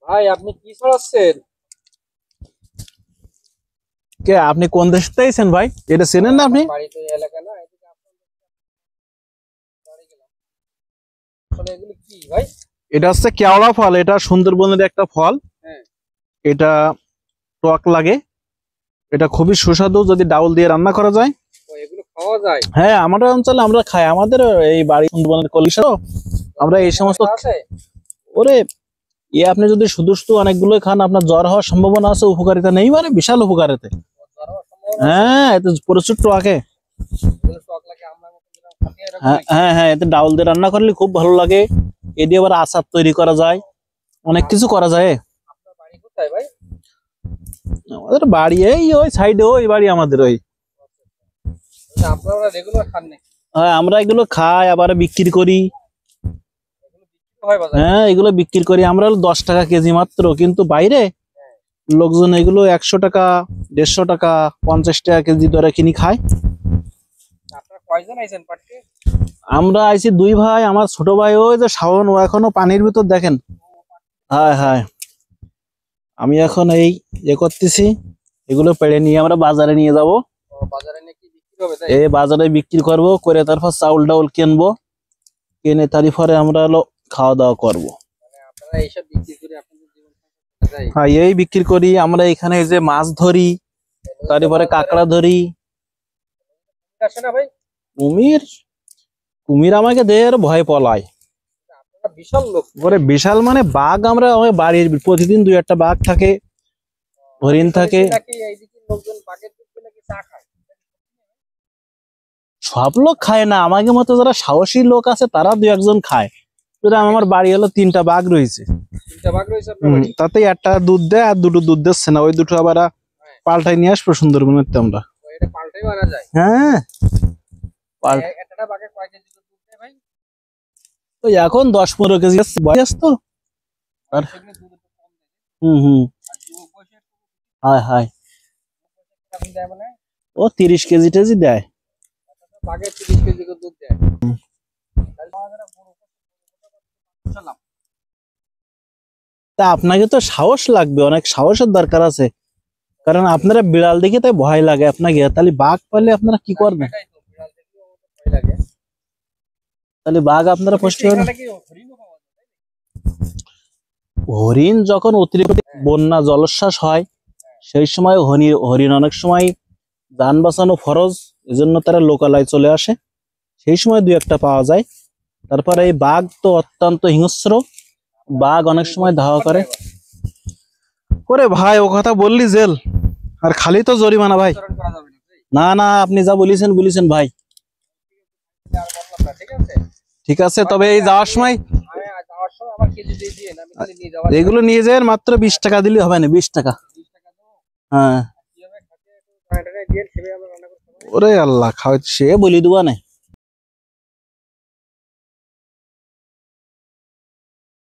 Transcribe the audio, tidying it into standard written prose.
ভাই আপনি কি ছড়াচ্ছেন? কে আপনি কোন দেশ থেকে আইছেন ভাই? এটা চেনেন না আপনি? বাড়ি তো এই এলাকা না, এদিকে আপনার বাড়ি গেলাম। আসলে এগুলো কি ভাই? এটা হচ্ছে কেওড়া ফল। এটা সুন্দরবনের একটা ফল। হ্যাঁ। এটা টক লাগে। এটা খুবই সুস্বাদু যদি ডাউল দিয়ে রান্না করা যায়। ও, এগুলো খাওয়া যায়? হ্যাঁ, আমাদের অঞ্চলে আমরা খাই। আমাদের এই বাড়ি সুন্দরবনের কলিশা। আমরা এই সমস্ত আছে? ওরে আপনি যদি শুধু শুধু অনেকগুলো খান আপনার জ্বর হওয়ার সম্ভাবনা আছে। উপকারিতা নেই, মানে বিশাল উপকারিতা। জ্বর হওয়ার সম্ভাবনা আছে? হ্যাঁ, এতে প্রচুর টকে। এগুলো টক লাগে, আমরা মতো যেরকম খাতে এরকম হ্যাঁ নাকি? হ্যাঁ হ্যাঁ, এতে ডাউল দিয়ে রান্না করলে খুব ভালো লাগে। এ দিয়ে আবার আচার তৈরি করা যায়, অনেক কিছু করা যায়। আপনার বাড়ি কোথায় ভাই? আমাদের বাড়ি এই ওই সাইডে, ওই বাড়ি আমাদের ওই। আচ্ছা, আপনারা রেগুলার খান নাকি? হ্যাঁ, আমরা এগুলো খাই আবার বিক্রি করি। এগুলো বিক্রি হয় বাজারে? হ্যাঁ, এগুলো বিক্রি করি আমরা। 10 টাকা কেজি মাত্র, কিন্তু বাইরে লোকজন এগুলো 100 টাকা, 150 টাকা, 50 টাকা কেজি দরে কিনি খায়। আপনারা কয়জন আইছেন পাটকে? আমরা আইছি 2 ভাই। আমার ছোট ভাই ওই যে শাওন, ও এখনো পানির ভিতর, দেখেন। হ্যাঁ হ্যাঁ, আমি এখন এই করতেছি। এগুলো পেড়ে নিয়ে আমরা বাজারে নিয়ে যাব। ও, বাজারে নিয়ে কি বিক্রি হবে তাই? এই বাজারে বিক্রি করব, করে তারপর চাউল ডাউল কিনবো। কিনে তারপরে আমরা খাওয়া দাওয়া করবো। মানে আপনারা এইসব বিক্রি করে আপনাদের জীবন সংসার চালাই? হ্যাঁ, এই বিক্রি করি আমরা। এখানে এই যে মাছ ধরি, তারপরে কাঁকড়া ধরি। আসে না ভাই? কুমির কুমির আমাকে দেয় আর ভয় পলায়। আপনারা বিশাল লোক। ওরে বিশাল মানে বাঘ, আমরা বাড়ির প্রতিদিন 2-1টা বাঘ থাকে, হরিণ থাকে। নাকি এইদিকে লোকজন বাঘের দুধ নাকি চা খায়? সব লোক খায় না, আমাকে মতো যারা সাহসী লোক আছে তারা 2-1জন খায়। আমার বাড়ি হলো 3টা বাঘ রয়েছে। 3টা বাঘ রয়েছে আপনার বাড়ি? তাতে একটা দুধ দেয় আর 2টো দুধ দিচ্ছে না। ওই 2টো আবার পাল্টাই নিয়ে আসবো সুন্দরবনের আমরা। ও, এটা পাল্টাই মারা যায়? হ্যাঁ, একটা বাঘে কয় কেজি দুধ দেয় ভাই? ওই এখন 10-15 কেজি বয়স তো। আর সেগুলো দুধ একটু কম দেয়। হুম। আর যুবক বয়সে হায় হায়, এখন দেয় মানে? ও 30 কেজি টেজি দেয়। বাঘে 30 কেজি করে দুধ দেয়? তাহলে আমাদের বুঝলাম। তা আপনাকে তো সাহস লাগবে, অনেক সাহসের দরকার আছে। কারণ আপনারা বিড়াল দেখে তাই ভয় লাগে আপনাকে, তাহলে বাঘ পালে আপনারা কি করবেন? সেটাই তো, বিড়াল দেখলেও আমার তো ভয় লাগে। তাহলে বাঘ আপনারা পুষতে পারবেন? এখানে কি হরিণও পাওয়া যায়? হরিণ যখন অতিরিক্ত বন্যা জলোচ্ছ্বাস হয়, সেই সময় হরিণ অনেক সময় যান বাঁচানো ফরজ, এজন্য তারা লোকালয়ে চলে আসে। সেই সময় 2-1টা পাওয়া যায়। তারপরে এই বাঘ তো অত্যন্ত হিংস্র। বাঘ অনেক সময় ধাওয়া করে। ওরে ভাই, ও কথা বললি জেল আর খালি তো জরিমানা ভাই। বিতরণ করা যাবে না ভাই? না না, আপনি যা বলেছেন ভাই। আর বললাম না, ঠিক আছে? ঠিক আছে, তবে এই যাওয়ার সময় আমি যাওয়ার সময় আমার কেজি দিয়ে দিয়েন, আমি তাহলে নিয়ে যাওয়ার এগুলো নিয়ে যাবেন। মাত্র 20 টাকা দিলে হবে না? 20 টাকা। 20 টাকা দেবো। হ্যাঁ। কিভাবে খাতে একটু টাকা দিয়ে সেভাবে আমরা রান্না করতে পারি। ওরে আল্লাহ, খাওয়াই সে বলি দেবো না।